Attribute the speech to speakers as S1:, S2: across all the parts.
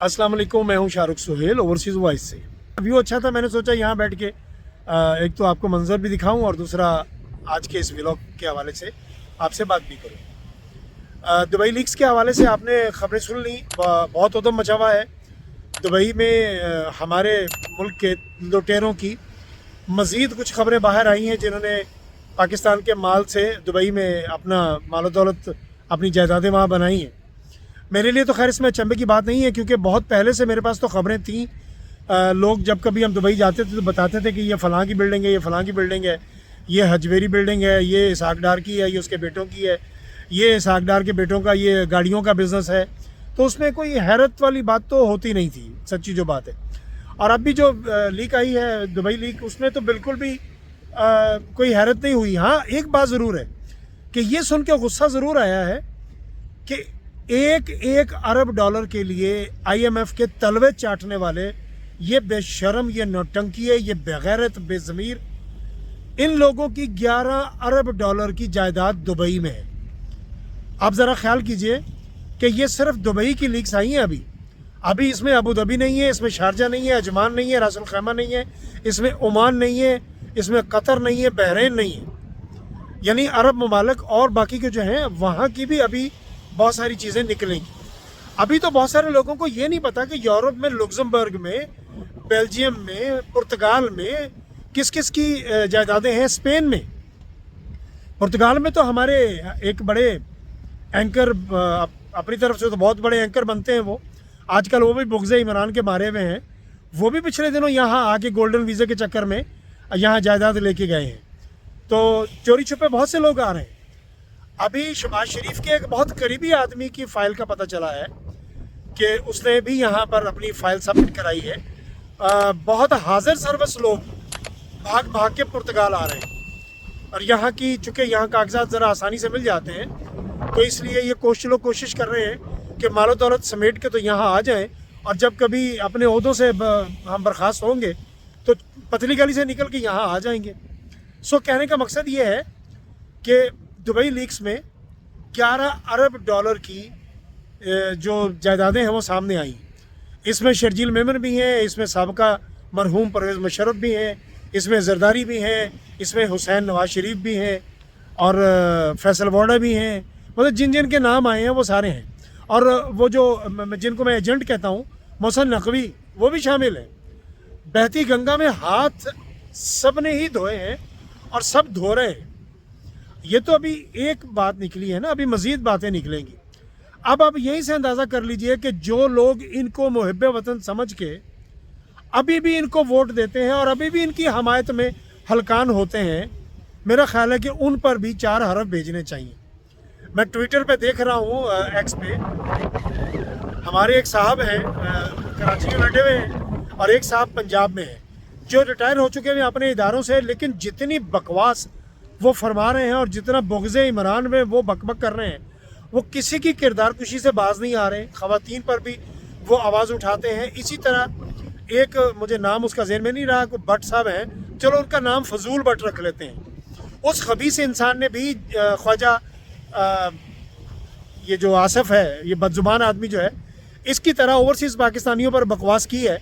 S1: अस्सलाम वालेकुम, मैं हूं शाहरुख सुहेल ओवरसीज़ वॉइस से। व्यू अच्छा था, मैंने सोचा यहाँ बैठ के एक तो आपको मंजर भी दिखाऊं और दूसरा आज के इस व्लॉग के हवाले से आपसे बात भी करूं। दुबई लीक्स के हवाले से आपने खबरें सुन ली, बहुत उधम मचा हुआ है दुबई में। हमारे मुल्क के लुटेरों की मज़ीद कुछ खबरें बाहर आई हैं जिन्होंने पाकिस्तान के माल से दुबई में अपना मालो दौलत, अपनी जायदादें वहाँ बनाई हैं। मेरे लिए तो खैर इसमें अचंभे की बात नहीं है, क्योंकि बहुत पहले से मेरे पास तो खबरें थीं। लोग जब कभी हम दुबई जाते थे तो बताते थे कि ये फ़लाँ की बिल्डिंग है, ये फ़लाँ की बिल्डिंग है, ये हजवेरी बिल्डिंग है, ये इसहाक डार की है, ये उसके बेटों की है, ये इसहाक डार के बेटों का ये गाड़ियों का बिज़नेस है। तो उसमें कोई हैरत वाली बात तो होती नहीं थी, सच्ची जो बात है। और अब भी जो लीक आई है दुबई लीक, उसमें तो बिल्कुल भी कोई हैरत नहीं हुई। हाँ, एक बात ज़रूर है कि ये सुन के गुस्सा ज़रूर आया है कि एक अरब डॉलर के लिए IMF के तलवे चाटने वाले ये बेशर्म, ये नौटंकी है, ये बेगैरत, बेज़मीर, इन लोगों की 11 अरब डॉलर की जायदाद दुबई में है। आप ज़रा ख्याल कीजिए कि ये सिर्फ दुबई की लीक्स आई हैं। अभी इसमें अबू धाबी नहीं है, इसमें शारजा नहीं है, अजमान नहीं है, रास अल खैमा नहीं है, इसमें ओमान नहीं है, इसमें कतर नहीं है, बहरीन नहीं है। यानी अरब ममालिक और बाकी के जो हैं वहाँ की भी अभी बहुत सारी चीज़ें निकलेंगी। अभी तो बहुत सारे लोगों को ये नहीं पता कि यूरोप में, लुक्समबर्ग में, बेल्जियम में, पुर्तगाल में किस किस की जायदादें हैं। स्पेन में, पुर्तगाल में तो हमारे एक बड़े एंकर, अपनी तरफ से तो बहुत बड़े एंकर बनते हैं वो, आजकल वो भी बुग़्ज़ इमरान के मारे हुए हैं। वो भी पिछले दिनों यहाँ आके गोल्डन वीज़े के चक्कर में यहाँ जायदाद लेके गए हैं। तो चोरी छुपे बहुत से लोग आ रहे हैं। अभी शहबाज शरीफ के एक बहुत करीबी आदमी की फ़ाइल का पता चला है कि उसने भी यहाँ पर अपनी फ़ाइल सबमिट कराई है। बहुत हाजिर सर्वस लोग भाग भाग के पुर्तगाल आ रहे हैं, और यहाँ की चूँकि यहाँ कागजात ज़रा आसानी से मिल जाते हैं, तो इसलिए ये लोग कोशिश कर रहे हैं कि मालो दौलत समेट के तो यहाँ आ जाएं, और जब कभी अपने ओहदों से हम बर्खास्त होंगे तो पतली गली से निकल के यहाँ आ जाएंगे। सो कहने का मकसद ये है कि दुबई लीक्स में 11 अरब डॉलर की जो जायदादें हैं वो सामने आई। इसमें शर्जील मेमन भी हैं, इसमें साबका मरहूम परवेज़ मुशर्रफ भी हैं, इसमें जरदारी भी हैं, इसमें हुसैन नवाज शरीफ भी हैं, और फैसल वाडा भी हैं। मतलब जिन जिन के नाम आए हैं वो सारे हैं। और वो जो जिनको मैं एजेंट कहता हूँ, मोहसिन नकवी, वो भी शामिल हैं। बहती गंगा में हाथ सब ने ही धोए हैं और सब धो रहे हैं। ये तो अभी एक बात निकली है ना, अभी मज़ीद बातें निकलेंगी। अब आप यहीं से अंदाज़ा कर लीजिए कि जो लोग इनको मुहिब वतन समझ के अभी भी इनको वोट देते हैं और अभी भी इनकी हमायत में हलकान होते हैं, मेरा ख्याल है कि उन पर भी 4 हरफ भेजने चाहिए। मैं ट्विटर पे देख रहा हूँ, एक्स पे, हमारे एक साहब हैं कराची में बैठे हुए हैं, और एक साहब पंजाब में हैं जो रिटायर हो चुके हैं अपने इदारों से, लेकिन जितनी बकवास वो फरमा रहे हैं और जितना बुग़्ज़ इमरान में वो बकबक कर रहे हैं, वो किसी की किरदार कुशी से बाज नहीं आ रहे। ख़वातीन पर भी वो आवाज़ उठाते हैं। इसी तरह एक, मुझे नाम उसका ज़हन में नहीं रहा, कोई भट्ट साहब हैं, चलो उनका नाम फजूल भट्ट रख लेते हैं। उस खबीस इंसान ने भी ख्वाजा ये जो आसिफ है, ये बदजुबान आदमी जो है, इसकी तरह ओवरसीज़ पाकिस्तानियों पर बकवास की है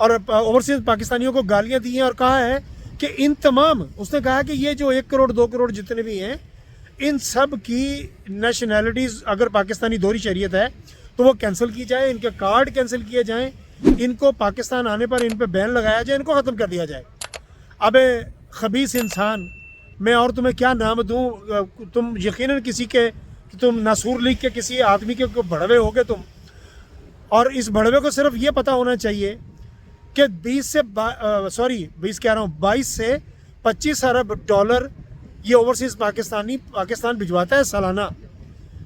S1: और ओवरसीज़ पाकिस्तानियों को गालियाँ दी हैं, और कहा है कि इन तमाम, उसने कहा कि ये जो 1 करोड़ 2 करोड़ जितने भी हैं, इन सब की नेशनैलिटीज़ अगर पाकिस्तानी दोहरी शरीयत है तो वो कैंसिल की जाए, इनके कार्ड कैंसिल किए जाएं, इनको पाकिस्तान आने पर इन पे बैन लगाया जाए, इनको ख़त्म कर दिया जाए। अबे खबीस इंसान, मैं और तुम्हें क्या नाम दूँ? तुम यकीनन किसी के, तुम नासूर लीग के किसी आदमी के भड़वे होगे तुम, और इस भड़वे को सिर्फ ये पता होना चाहिए कि 22 से 25 अरब डॉलर ये ओवरसीज़ पाकिस्तान भिजवाता है सालाना।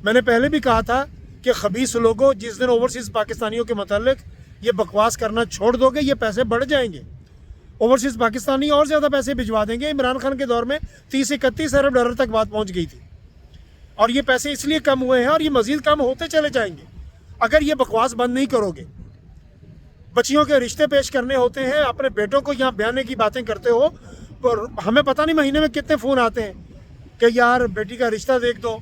S1: मैंने पहले भी कहा था कि खबीस लोगों, जिस दिन ओवरसीज़ पाकिस्तानियों के मतलब ये बकवास करना छोड़ दोगे, ये पैसे बढ़ जाएंगे। ओवरसीज़ पाकिस्तानी और ज़्यादा पैसे भिजवा देंगे। इमरान खान के दौर में 30-31 अरब डॉलर तक बात पहुँच गई थी, और ये पैसे इसलिए कम हुए हैं और ये मज़ीद कम होते चले जाएंगे अगर ये बकवास बंद नहीं करोगे। बच्चियों के रिश्ते पेश करने होते हैं, अपने बेटों को यहाँ ब्याने की बातें करते हो, और हमें पता नहीं महीने में कितने फ़ोन आते हैं कि यार बेटी का रिश्ता देख दो।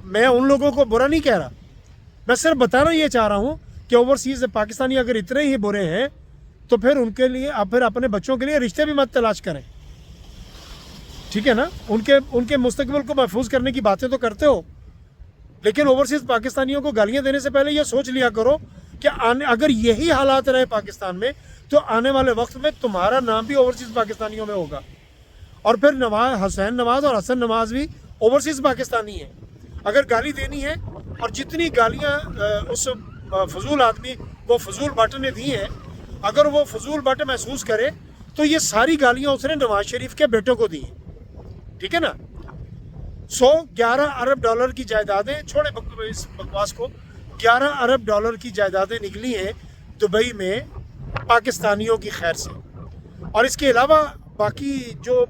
S1: मैं उन लोगों को बुरा नहीं कह रहा, मैं सिर्फ बताना ये चाह रहा हूँ کہ اوورسیز پاکستانی اگر اتنے ہی برے ہیں تو پھر ان کے لیے آپ پھر اپنے بچوں کے لیے رشتے بھی مت تلاش کریں، ٹھیک ہے نا. ان کے مستقبل کو محفوظ کرنے کی باتیں تو کرتے ہو، لیکن اوورسیز پاکستانیوں کو گالیاں دینے سے پہلے یہ سوچ لیا کرو کہ اگر یہی حالات رہے پاکستان میں تو آنے والے وقت میں تمہارا نام بھی اوورسیز پاکستانیوں میں ہوگا. اور پھر حسین نواز اور حسن نواز بھی اوورسیز پاکستانی ہیں. اگر گالی دینی ہے، اور جتنی گالیاں اس فضول آدمی وہ فضول بٹ نے دی ہیں، اگر وہ فضول بٹ محسوس کرے تو یہ ساری گالیاں اس نے نواز شریف کے بیٹوں کو دی ہیں، ٹھیک ہے نا. 11 ارب ڈالر کی جائیدادیں، چھوڑے اس بکواس کو، 11 ارب ڈالر کی جائیدادیں نکلی ہیں دبئی میں پاکستانیوں کی خیر سے. اور اس کے علاوہ باقی جو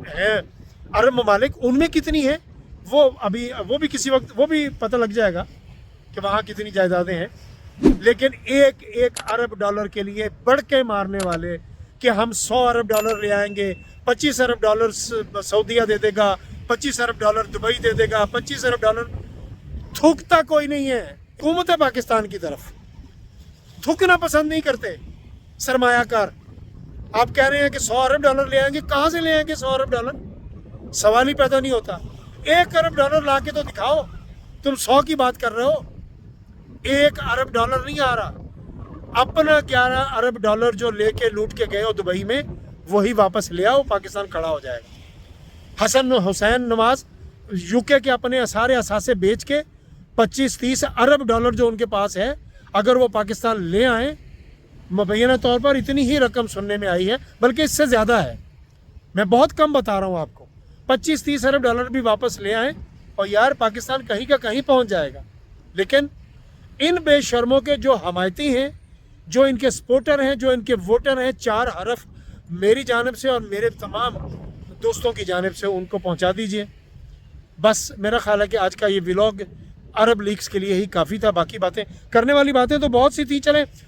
S1: ہیں عرب ممالک، ان میں کتنی ہیں وہ بھی کسی وقت وہ بھی پتہ لگ جائے گا کہ وہاں کتنی جائیدادیں ہیں. لیکن ایک ارب ڈالر کے لیے بڑھ کے مارنے والے کہ ہم 100 ارب ڈالر لے آئیں گے، 25 ارب ڈالر سعودیہ دے دے گا، 25 ارب ڈالر دبئی دے دے گا، 25 ارب ڈالر، تھوکتا کوئی نہیں ہے. حکومت پاکستان کی طرف تھوکنا پسند نہیں کرتے سرمایہ کار. آپ کہہ رہے ہیں کہ 100 ارب ڈالر لے آئیں گے، کہاں سے لے آئیں گے 100 ارب ڈالر؟ سوال ہی پیدا نہیں ہوتا. 1 ارب ڈالر لا کے تو دکھاؤ. تم 100 کی بات کر رہے ہو، 1 ارب ڈالر نہیں آ رہا. اپنا 11 ارب ڈالر جو لے کے لوٹ کے گئے ہو دبئی میں، وہی واپس لے آؤ، پاکستان کھڑا ہو جائے گا. حسین نواز UK کے اپنے سارے اثاثے بیچ کے 25-30 ارب ڈالر جو ان کے پاس ہے، اگر وہ پاکستان لے آئیں، مبینہ طور پر اتنی ہی رقم سننے میں آئی ہے، بلکہ اس سے زیادہ ہے، میں بہت کم بتا رہا ہوں آپ کو. 25-30 ارب ڈالر بھی واپس لے آئیں اور یار پاکستان کہیں کا کہیں پہنچ جائے گا. لیکن ان بے شرموں کے جو حمایتی ہیں، جو ان کے سپورٹر ہیں، جو ان کے ووٹر ہیں، 4 حرف میری جانب سے اور میرے تمام دوستوں کی جانب سے ان کو پہنچا دیجئے. بس میرا خیال ہے کہ آج کا یہ ولاگ عرب لیگز کے لیے ہی کافی تھا. باقی باتیں کرنے والی باتیں تو بہت سی تھیں.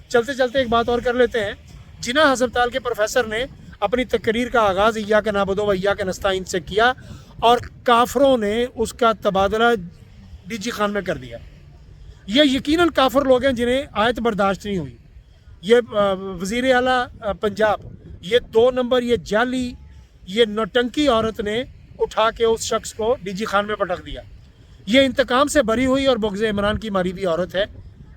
S1: چلتے چلتے ایک بات اور کر لیتے ہیں. جناح ہسپتال کے پروفیسر نے اپنی تقریر کا آغاز ایاک نعبد و ایاک نستعین سے کیا، اور کافروں نے اس کا تبادلہ DG خان میں کر دیا. یہ یقیناً کافر لوگ ہیں جنہیں آیت برداشت نہیں ہوئی. یہ وزیر اعلیٰ پنجاب، یہ 2 نمبر، یہ جعلی، یہ نوٹنکی عورت نے اٹھا کے اس شخص کو DG خان میں پٹک دیا. یہ انتقام سے بری ہوئی اور بغض عمران کی ماری ہوئی عورت ہے.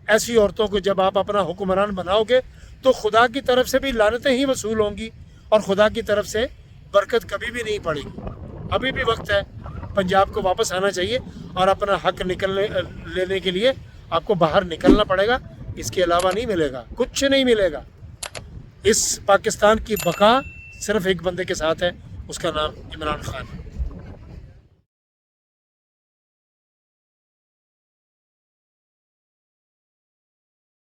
S1: ایسی عورتوں کو جب آپ اپنا حکمران بناؤ گے تو خدا کی طرف سے بھی لعنتیں ہی وصول ہوں گی، اور خدا کی طرف سے برکت کبھی بھی نہیں پڑے گی. ابھی بھی وقت ہے، پنجاب کو واپس آنا چاہیے اور اپنا حق لینے کے لیے آپ کو باہر نکلنا پڑے گا. اس کے علاوہ نہیں ملے گا، کچھ نہیں ملے گا. اس پاکستان کی بقا صرف ایک بندے کے ساتھ ہے، اس کا نام عمران خان ہے.